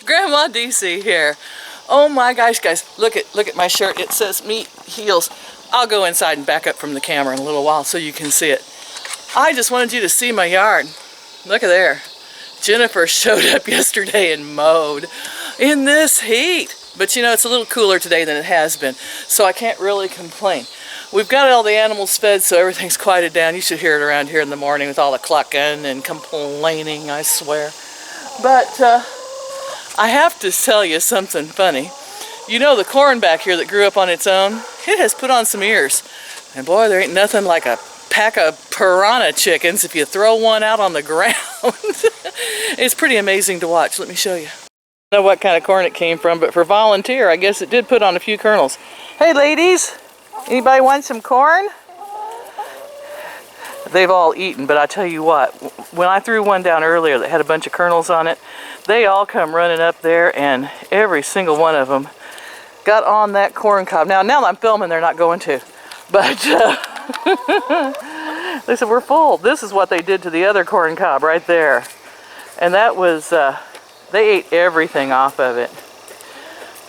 Grandma DC here. Oh my gosh, guys, look at my shirt. It says meat heels. I'll go inside and back up from the camera in a little while so you can see it. I just wanted you to see my yard. Look at there. Jennifer showed up yesterday and mowed in this heat. But you know, it's a little cooler today than it has been, so I can't really complain. We've got all the animals fed, so everything's quieted down. You should hear it around here in the morning with all the clucking and complaining, I swear. But I have to tell you something funny. You know the corn back here that grew up on its own? It has put on some ears. And boy, there ain't nothing like a pack of piranha chickens if you throw one out on the ground. It's pretty amazing to watch. Let me show you. I don't know what kind of corn it came from, but for volunteer, I guess it did put on a few kernels. Hey ladies, anybody want some corn? They've all eaten, but I tell you what, when I threw one down earlier that had a bunch of kernels on it, they all come running up there, and every single one of them got on that corn cob. Now that I'm filming, they're not going to, but they said, we're full. This is what they did to the other corn cob right there. And that was, they ate everything off of it.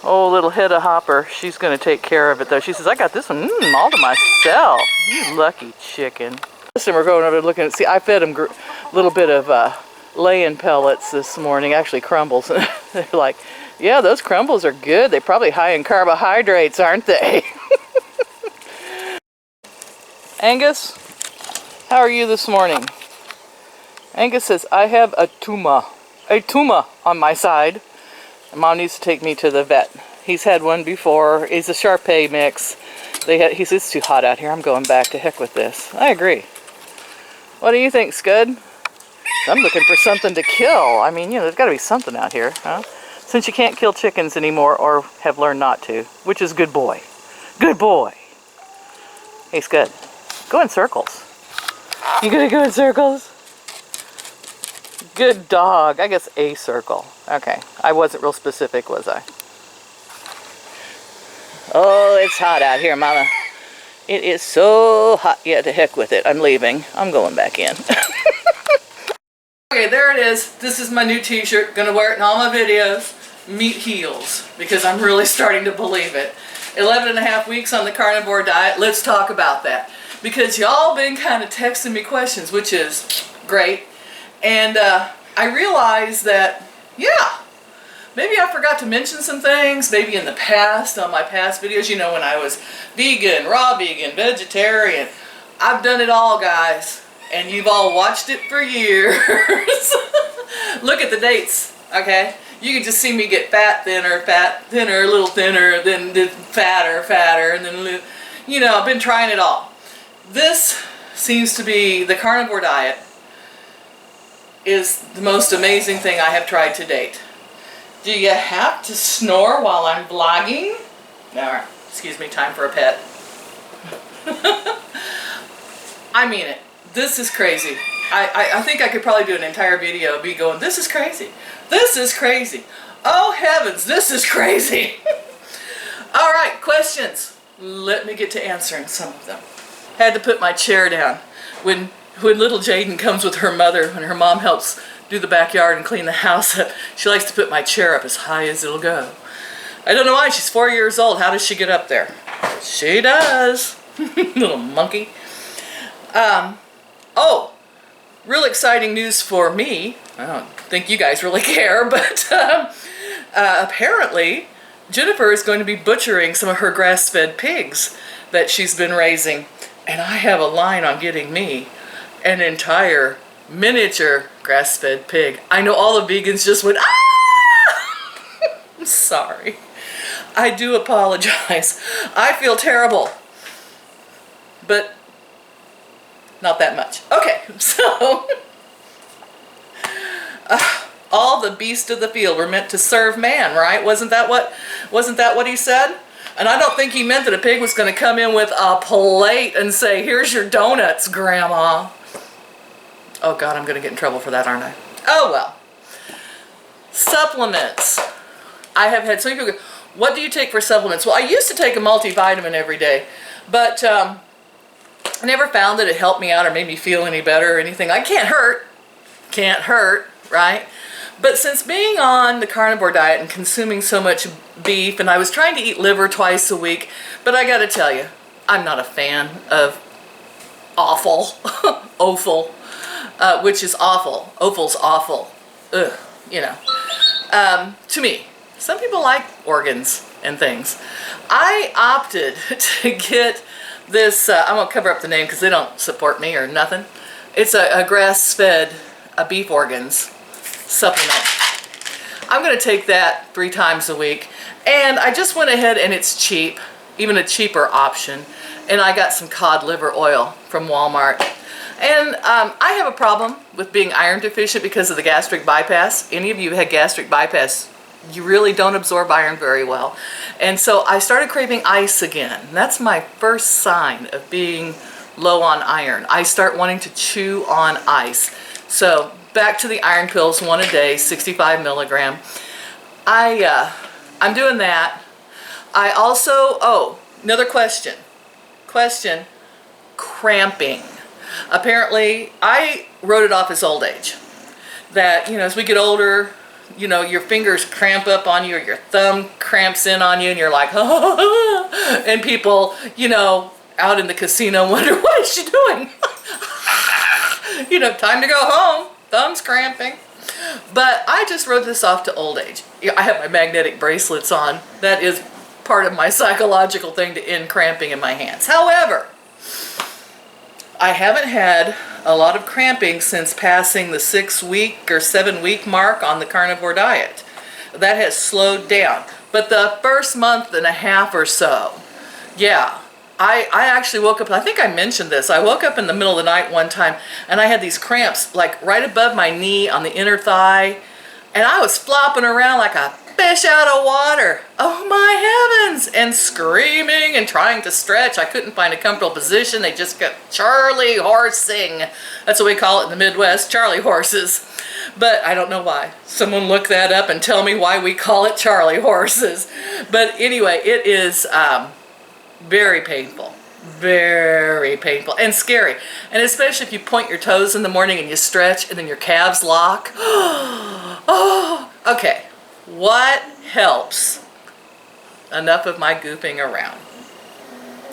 Oh, little Hedda Hopper, she's going to take care of it though. She says, I got this one all to myself. You lucky chicken. Listen, we're going over looking at, see, I fed them a little bit of lay-in pellets this morning, actually crumbles. They're like, yeah, those crumbles are good. They're probably high in carbohydrates, aren't they? Angus, how are you this morning? Angus says, I have a tumor on my side. Mom needs to take me to the vet. He's had one before. It's a Shar-Pei mix. He says, it's too hot out here. I'm going back, to heck with this. I agree. What do you think, Scud? I'm looking for something to kill. I mean, you know, there's got to be something out here, huh? Since you can't kill chickens anymore, or have learned not to, which is good boy. Good boy. Hey, Scud, go in circles. You gonna go in circles? Good dog. I guess a circle. Okay, I wasn't real specific, was I? Oh, it's hot out here, Mama. It is so hot. Yeah, to heck with it. I'm leaving. I'm going back in. Okay, there it is. This is my new t-shirt. Gonna wear it in all my videos. Meat heels. Because I'm really starting to believe it. 11.5 weeks on the carnivore diet. Let's talk about that. Because y'all been kind of texting me questions, which is great. And I realized that, yeah, maybe I forgot to mention some things, maybe in the past, on my past videos, you know, when I was vegan, raw vegan, vegetarian. I've done it all, guys, and you've all watched it for years. Look at the dates, okay? You can just see me get fat, thinner, a little thinner, then fatter, and then, you know, I've been trying it all. This seems to be the carnivore diet is the most amazing thing I have tried to date. Do you have to snore while I'm vlogging? No, excuse me, time for a pet. I mean it. This is crazy. I think I could probably do an entire video of me going, this is crazy. This is crazy. Oh heavens, this is crazy. Alright, questions. Let me get to answering some of them. Had to put my chair down. When little Jaden comes with her mother, when her mom helps do the backyard and clean the house up, she likes to put my chair up as high as it'll go. I don't know why. She's 4 years old. How does she get up there? She does. Little monkey. Oh, real exciting news for me. I don't think you guys really care, but apparently Jennifer is going to be butchering some of her grass-fed pigs that she's been raising. And I have a line on getting me an entire miniature grass-fed pig. I know all the vegans just went, ah! I'm sorry. I do apologize. I feel terrible. But not that much. Okay, so all the beasts of the field were meant to serve man, right? Wasn't that what he said? And I don't think he meant that a pig was going to come in with a plate and say, here's your donuts, Grandma. Oh God, I'm going to get in trouble for that, aren't I? Oh well. Supplements. I have had some people go, what do you take for supplements? Well, I used to take a multivitamin every day, but I never found that it helped me out or made me feel any better or anything. I can't hurt, right? But since being on the carnivore diet and consuming so much beef, and I was trying to eat liver twice a week, but I gotta tell you, I'm not a fan of offal, offal, which is awful. Offal's awful. Ugh, you know. To me, some people like organs and things. I opted to get this, I won't cover up the name because they don't support me or nothing. It's a grass-fed beef organs supplement. I'm going to take that 3 times a week, and I just went ahead, and it's cheap, even a cheaper option, and I got some cod liver oil from Walmart. And I have a problem with being iron deficient because of the gastric bypass. Any of you who had gastric bypass, you really don't absorb iron very well. And so I started craving ice again. That's my first sign of being low on iron. I start wanting to chew on ice. So back to the iron pills, 1 a day, 65 milligram. I'm doing that. I also, oh, another question, cramping. Apparently, I wrote it off as old age. That, you know, as we get older, you know, your fingers cramp up on you, or your thumb cramps in on you, and you're like, oh, and people, you know, out in the casino wonder, what is she doing? You know, time to go home, thumb's cramping. But I just wrote this off to old age. I have my magnetic bracelets on. That is part of my psychological thing to end cramping in my hands. However, I haven't had a lot of cramping since passing the 6-week or 7-week mark on the carnivore diet. That has slowed down. But the first month and a half or so, yeah, I actually woke up, I think I mentioned this, I woke up in the middle of the night one time and I had these cramps like right above my knee on the inner thigh, and I was flopping around like a fish out of water. Oh my heavens! And screaming and trying to stretch. I couldn't find a comfortable position. They just kept Charlie horsing. That's what we call it in the Midwest, Charlie horses. But I don't know why. Someone look that up and tell me why we call it Charlie horses. But anyway, it is very painful. Very painful and scary. And especially if you point your toes in the morning and you stretch and then your calves lock. Oh, okay. What helps? Enough of my goofing around.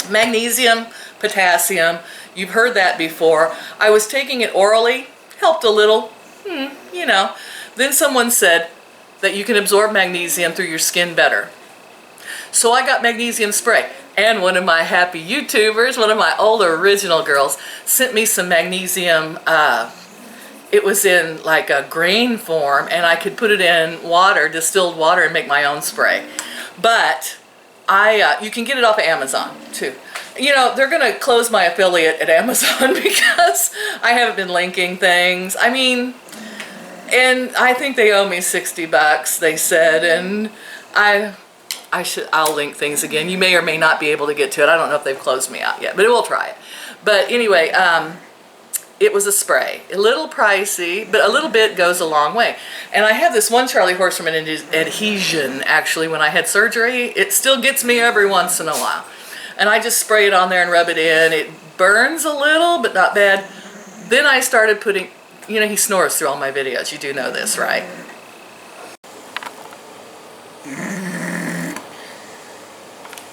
Magnesium, potassium, you've heard that before. I was taking it orally, helped a little, you know. Then someone said that you can absorb magnesium through your skin better. So I got magnesium spray. And one of my happy YouTubers, one of my old original girls, sent me some magnesium. It was in like a grain form, and I could put it in water, distilled water, and make my own spray. But you can get it off of Amazon too. You know, they're going to close my affiliate at Amazon because I haven't been linking things. I mean, and I think they owe me 60 bucks, they said, and I'll link things again. You may or may not be able to get to it. I don't know if they've closed me out yet, but we'll try it. But anyway, it was a spray. A little pricey, but a little bit goes a long way. And I have this one Charlie horse from an adhesion, actually, when I had surgery. It still gets me every once in a while. And I just spray it on there and rub it in. It burns a little, but not bad. Then I started putting, you know, he snores through all my videos. You do know this, right?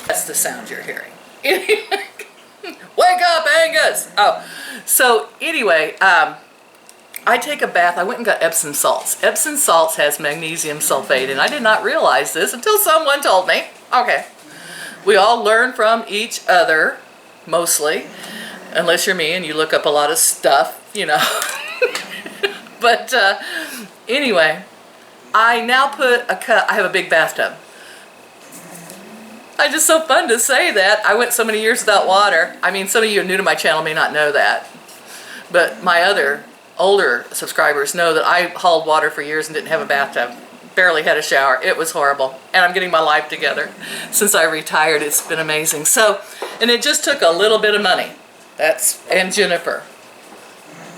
That's the sound you're hearing. Wake up, Angus! Oh, so anyway, I take a bath. I went and got Epsom salts. Epsom salts has magnesium sulfate, and I did not realize this until someone told me. Okay. We all learn from each other, mostly, unless you're me and you look up a lot of stuff, you know. But anyway, I now put a cup. I have a big bathtub. It's just so fun to say that. I went so many years without water. I mean, some of you new to my channel may not know that. But my other older subscribers know that I hauled water for years and didn't have a bathtub. Barely had a shower. It was horrible. And I'm getting my life together. Since I retired, it's been amazing. So, and it just took a little bit of money. And Jennifer.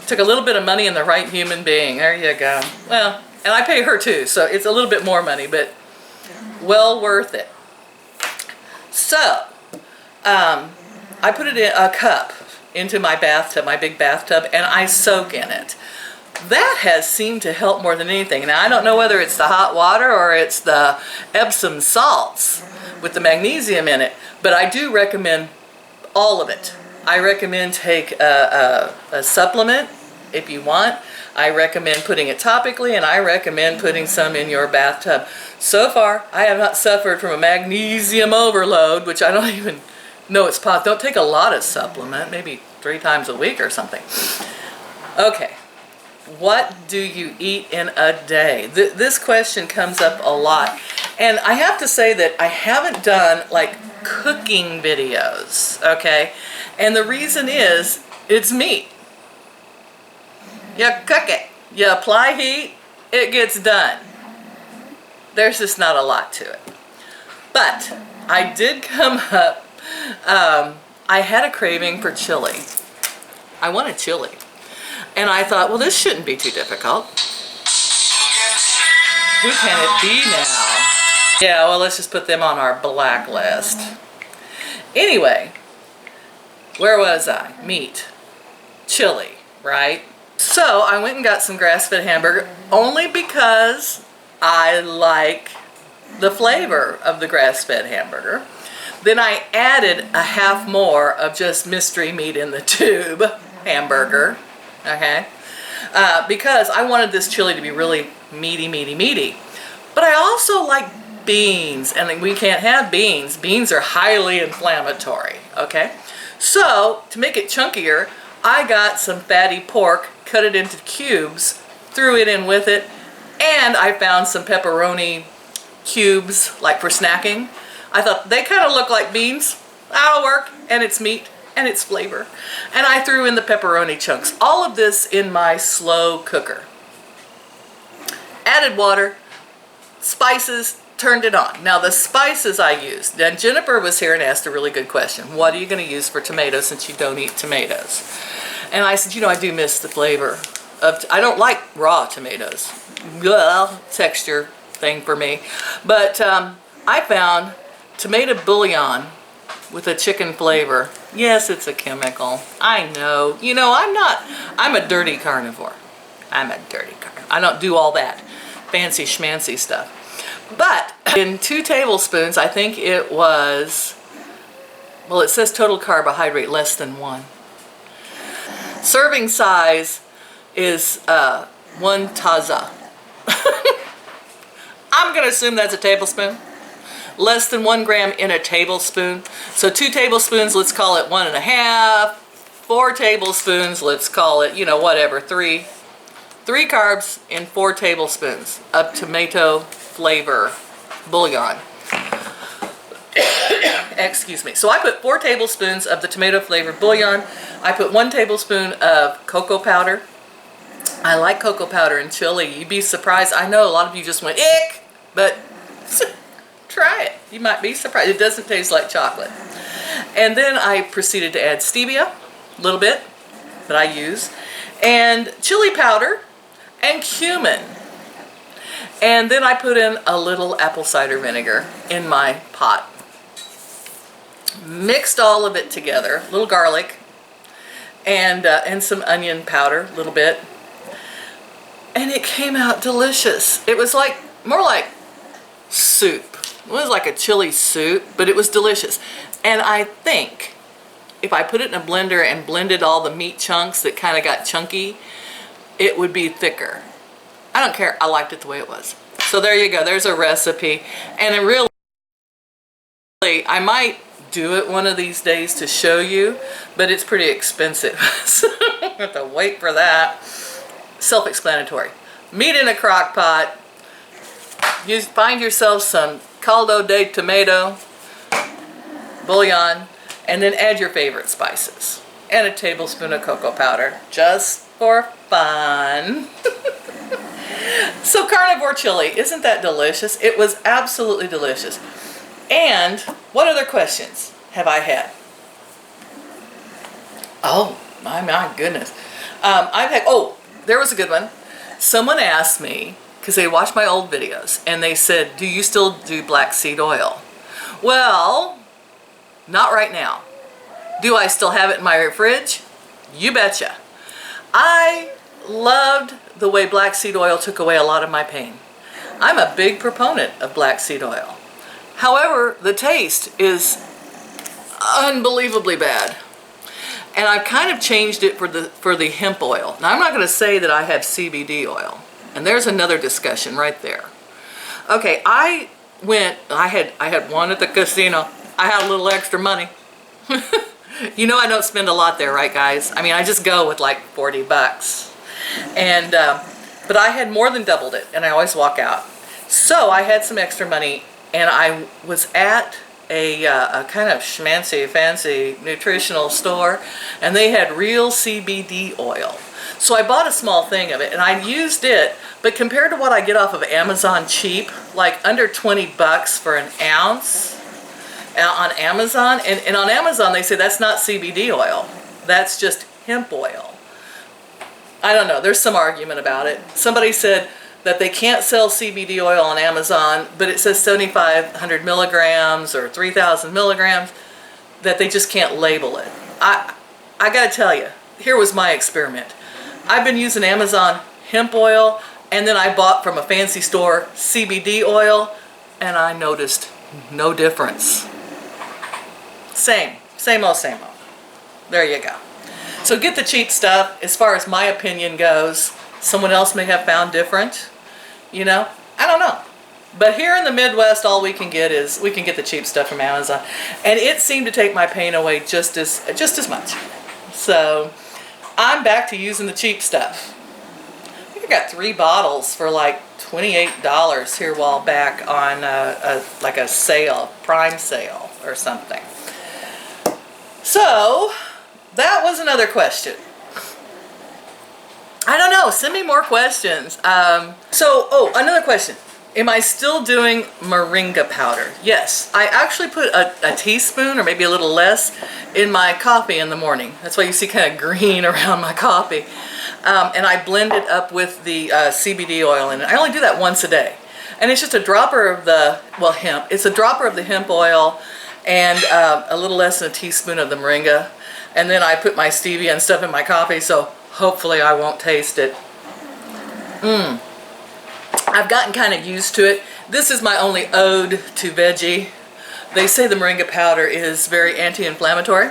Took a little bit of money and the right human being. There you go. Well, and I pay her too, so it's a little bit more money, but well worth it. So, I put it in a cup into my bathtub, my big bathtub, and I soak in it. that has seemed to help more than anything. Now, I don't know whether it's the hot water or it's the Epsom salts with the magnesium in it, but I do recommend all of it. I recommend take a supplement if you want. I recommend putting it topically, and I recommend putting some in your bathtub. So far, I have not suffered from a magnesium overload, which I don't even know it's possible. Don't take a lot of supplement, maybe 3 times a week or something. Okay, what do you eat in a day? This question comes up a lot. And I have to say that I haven't done like cooking videos, okay? And the reason is, it's meat. You cook it, you apply heat, it gets done. There's just not a lot to it. But I did come up, I had a craving for chili. I wanted chili. And I thought, well, this shouldn't be too difficult. Who can it be now? Yeah, well, let's just put them on our blacklist. Anyway, where was I? Meat. Chili, right? So I went and got some grass-fed hamburger only because I like the flavor of the grass-fed hamburger. Then I added a half more of just mystery meat in the tube hamburger, okay? Because I wanted this chili to be really meaty, meaty, meaty. But I also like beans, and we can't have beans. Beans are highly inflammatory, okay? So to make it chunkier, I got some fatty pork, cut it into cubes, threw it in with it, and I found some pepperoni cubes, like for snacking. I thought they kind of look like beans. That'll work, and it's meat, and it's flavor. And I threw in the pepperoni chunks. All of this in my slow cooker. Added water, spices, turned it on. Now the spices I used, and Jennifer was here and asked a really good question. What are you going to use for tomatoes since you don't eat tomatoes? And I said, you know, I do miss the flavor of, I don't like raw tomatoes. Well, texture thing for me. But I found tomato bouillon with a chicken flavor. Yes, it's a chemical. I know. You know, I'm a dirty carnivore. I'm a dirty carnivore. I don't do all that fancy schmancy stuff. But in 2 tablespoons, I think it was, well, it says total carbohydrate less than 1. Serving size is 1 taza. I'm going to assume that's a tablespoon. Less than 1 gram in a tablespoon. So 2 tablespoons, let's call it 1.5. 4 tablespoons, let's call it, you know, whatever, 3. 3 carbs in 4 tablespoons of tomato flavor bouillon. Excuse me. So I put 4 tablespoons of the tomato flavored bouillon. I put 1 tablespoon of cocoa powder. I like cocoa powder in chili. You'd be surprised. I know a lot of you just went, ick, but try it. You might be surprised. It doesn't taste like chocolate. And then I proceeded to add stevia, a little bit that I use, and chili powder and cumin. And then I put in a little apple cider vinegar in my pot. Mixed all of it together, a little garlic, and some onion powder, a little bit. And it came out delicious. It was like, more like soup. It was like a chili soup, but it was delicious. And I think if I put it in a blender and blended all the meat chunks that kind of got chunky, it would be thicker. I don't care. I liked it the way it was. So there you go. There's a recipe. And it really, I might do it one of these days to show you, but it's pretty expensive. So I have to wait for that. Self-explanatory. Meat in a crock pot. You find yourself some caldo de tomato, bouillon, and then add your favorite spices. And a tablespoon of cocoa powder, just for fun. So carnivore chili, isn't that delicious? It was absolutely delicious. And what other questions have I had? Oh, my goodness. I've had, oh, there was a good one. Someone asked me, because they watched my old videos, and they said, do you still do black seed oil? Well, not right now. Do I still have it in my fridge? You betcha. I loved the way black seed oil took away a lot of my pain. I'm a big proponent of black seed oil. However, the taste is unbelievably bad. And I've kind of changed it for the hemp oil. Now, I'm not going to say that I have CBD oil. And there's another discussion right there. Okay, I had one at the casino. I had a little extra money. You know I don't spend a lot there, right guys? I mean, I just go with like 40 bucks. And, but I had more than doubled it, and I always walk out. So I had some extra money, and I was at a kind of schmancy, fancy nutritional store, and they had real CBD oil. So I bought a small thing of it, and I used it, but compared to what I get off of Amazon cheap, like under 20 bucks for an ounce on Amazon, and on Amazon they say that's not CBD oil, that's just hemp oil. I don't know, there's some argument about it. Somebody said that they can't sell CBD oil on Amazon, but it says 7,500 milligrams or 3,000 milligrams, that they just can't label it. I gotta tell you, here was my experiment. I've been using Amazon hemp oil, and then I bought from a fancy store CBD oil, and I noticed no difference. Same old, same old. There you go. So get the cheap stuff. As far as my opinion goes, someone else may have found different. You know, I don't know. But here in the Midwest, all we can get is, we can get the cheap stuff from Amazon. And it seemed to take my pain away just as much. So I'm back to using the cheap stuff. I think I got 3 bottles for like $28 here a while back on like a sale, Prime sale or something. So that was another question. I don't know, send me more questions. Another question. Am I still doing moringa powder? Yes, I actually put a teaspoon or maybe a little less in my coffee in the morning. That's why you see kind of green around my coffee. And I blend it up with the CBD oil in it. I only do that once a day. And it's just a dropper of the, well, hemp. It's a dropper of the hemp oil and a little less than a teaspoon of the moringa. And then I put my stevia and stuff in my coffee, so hopefully I won't taste it. I've gotten kind of used to it. This is my only ode to veggie. They say the moringa powder is very anti-inflammatory.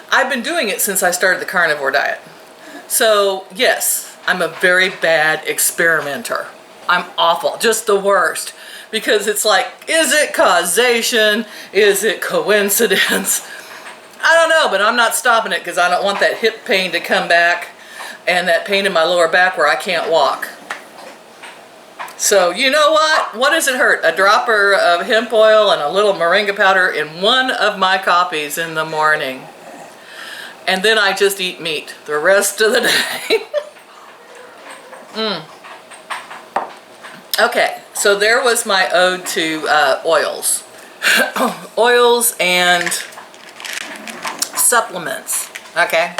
I've been doing it since I started the carnivore diet. So yes, I'm a very bad experimenter. I'm awful, just the worst. Because it's like, is it causation? Is it coincidence? I don't know, but I'm not stopping it because I don't want that hip pain to come back and that pain in my lower back where I can't walk. So you know what? What does it hurt? A dropper of hemp oil and a little moringa powder in one of my coffees in the morning. And then I just eat meat the rest of the day. Okay, so there was my ode to oils. Oils and supplements, okay?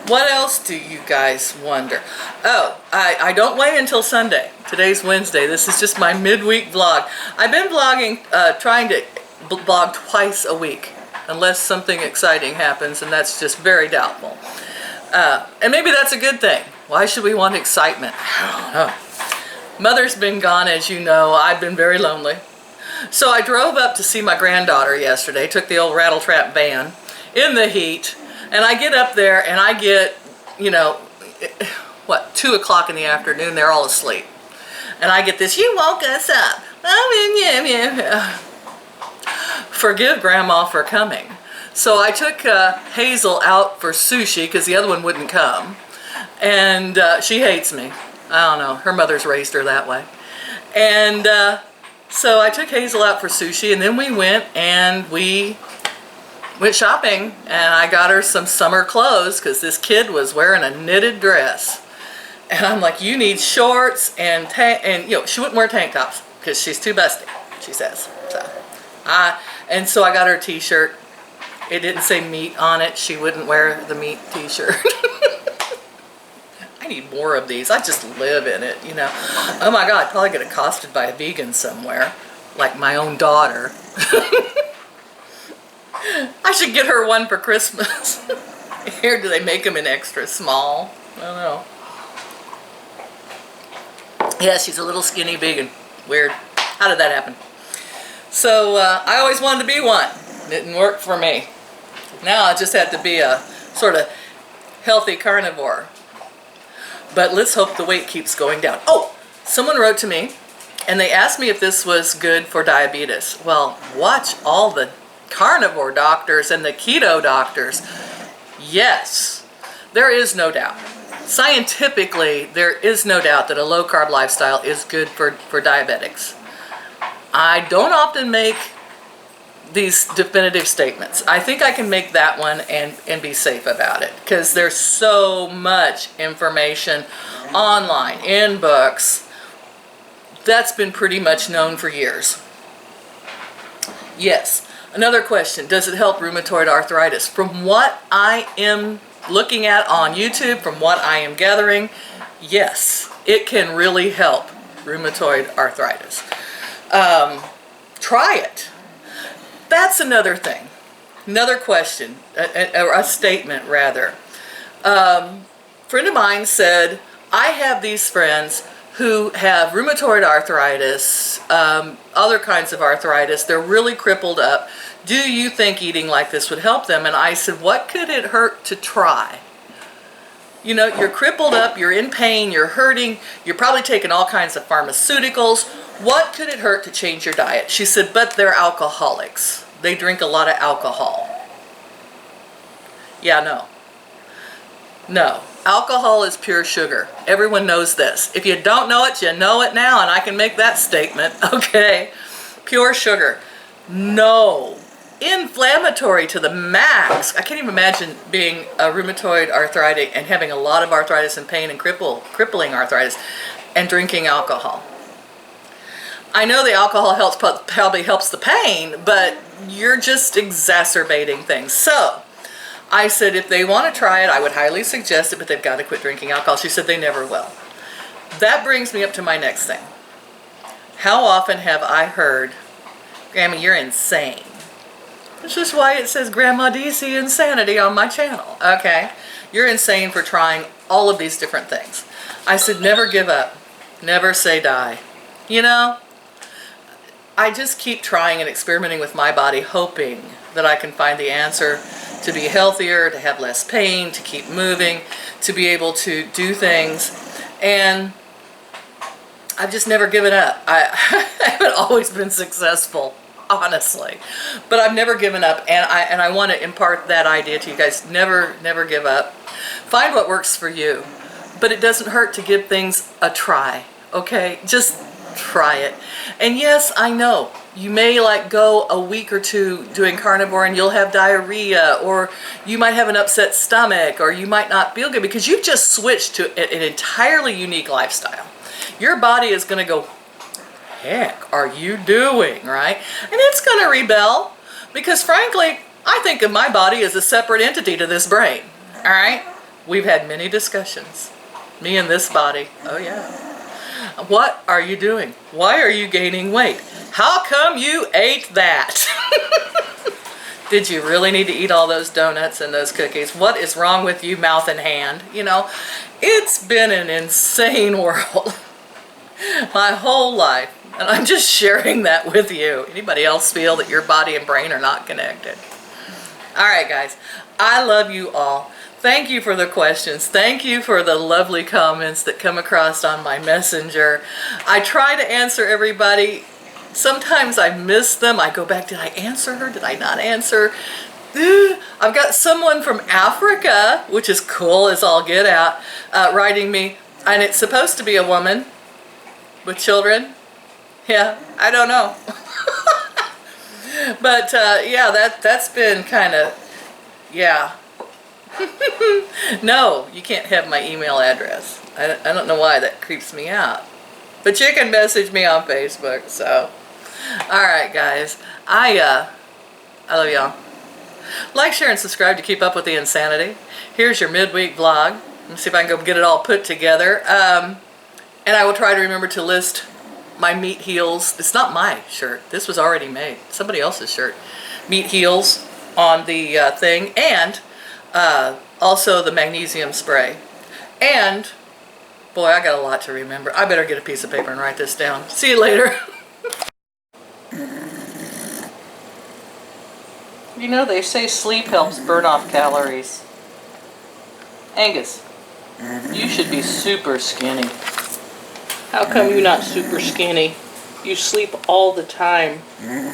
What else do you guys wonder? Oh, I don't weigh until Sunday. Today's Wednesday. This is just my midweek vlog. I've been vlogging, trying to vlog twice a week, unless something exciting happens, and that's just very doubtful. And maybe that's a good thing. Why should we want excitement? I don't know. Mother's been gone, as you know. I've been very lonely. So I drove up to see my granddaughter yesterday, took the old rattletrap van in the heat, and I get up there and I get, you know, what, 2 o'clock in the afternoon, they're all asleep. And I get this, you woke us up. Forgive Grandma for coming. So I took Hazel out for sushi because the other one wouldn't come. And she hates me. I don't know, her mother's raised her that way. And so I took Hazel out for sushi, and then we went shopping, and I got her some summer clothes because this kid was wearing a knitted dress. And I'm like, you need shorts and you know, she wouldn't wear tank tops because she's too busty, she says. And so I got her a t-shirt. It didn't say meat on it. She wouldn't wear the meat t-shirt. I need more of these. I just live in it, you know. Oh my God, probably get accosted by a vegan somewhere, like my own daughter. I should get her one for Christmas. Here, do they make them in extra small? I don't know. Yeah, she's a little skinny vegan. Weird. How did that happen? So I always wanted to be one. Didn't work for me. Now I just have to be a sort of healthy carnivore. But let's hope the weight keeps going down. Oh, someone wrote to me and they asked me if this was good for diabetes. Well, watch all the carnivore doctors and the keto doctors. Yes, there is no doubt. Scientifically, there is no doubt that a low-carb lifestyle is good for diabetics. I don't often make these definitive statements. I think I can make that one and be safe about it, because there's so much information online, in books, that's been pretty much known for years. Yes, another question, does it help rheumatoid arthritis? From what I am looking at on YouTube, from what I am gathering, yes, it can really help rheumatoid arthritis. Try it. That's another thing. Another question, a statement rather. A friend of mine said, I have these friends who have rheumatoid arthritis, other kinds of arthritis, they're really crippled up. Do you think eating like this would help them? And I said, what could it hurt to try? You know, you're crippled up, you're in pain, you're hurting, you're probably taking all kinds of pharmaceuticals. What could it hurt to change your diet? She said, but they're alcoholics. They drink a lot of alcohol. Yeah, no. No. Alcohol is pure sugar. Everyone knows this. If you don't know it, you know it now, and I can make that statement, okay? Pure sugar. No. Inflammatory to the max. I can't even imagine being a rheumatoid arthritic and having a lot of arthritis and pain and crippling arthritis and drinking alcohol. I know the alcohol probably helps the pain, but you're just exacerbating things. So I said if they want to try it, I would highly suggest it, but they've got to quit drinking alcohol. She said they never will. That brings me up to my next thing. How often have I heard, Grandma, you're insane? This is why it says Grandma DC Insanity on my channel, okay? You're insane for trying all of these different things. I said never give up. Never say die. You know? I just keep trying and experimenting with my body, hoping that I can find the answer to be healthier, to have less pain, to keep moving, to be able to do things. And I've just never given up. I haven't always been successful, honestly. But I've never given up, and I want to impart that idea to you guys. Never give up. Find what works for you. But it doesn't hurt to give things a try, okay? Just try it. And yes, I know you may like go a week or two doing carnivore and you'll have diarrhea, or you might have an upset stomach, or you might not feel good because you've just switched to an entirely unique lifestyle. Your body is going to go, heck are you doing, right? And it's going to rebel, because frankly, I think of my body as a separate entity to this brain, all right? We've had many discussions, me and this body. Oh yeah. What are you doing? Why are you gaining weight? How come you ate that? Did you really need to eat all those donuts and those cookies? What is wrong with you, mouth and hand? You know, it's been an insane world my whole life, and I'm just sharing that with you. Anybody else feel that your body and brain are not connected? All right, guys, I love you all. Thank you for the questions. Thank you for the lovely comments that come across on my messenger. I try to answer everybody. Sometimes I miss them. I go back, did I answer her? Did I not answer? I've got someone from Africa, which is cool as all get out, writing me, and it's supposed to be a woman with children. Yeah, I don't know. But yeah, that's been kind of, yeah. No, you can't have my email address. I don't know why that creeps me out. But you can message me on Facebook, so. Alright guys, I love y'all. Like, share, and subscribe to keep up with the insanity. Here's your midweek vlog. Let me see if I can go get it all put together. And I will try to remember to list my meat heels. It's not my shirt. This was already made. Somebody else's shirt. Meat heels on the thing. And also the magnesium spray. And Boy, I got a lot to remember. I better get a piece of paper and write this down. See you later. You know, they say sleep helps burn off calories. Angus, you should be super skinny. How come you're not super skinny? You sleep all the time. You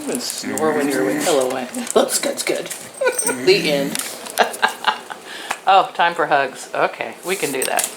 even snore when you're awake. Hello, that's good. The end. Oh, time for hugs. Okay, we can do that.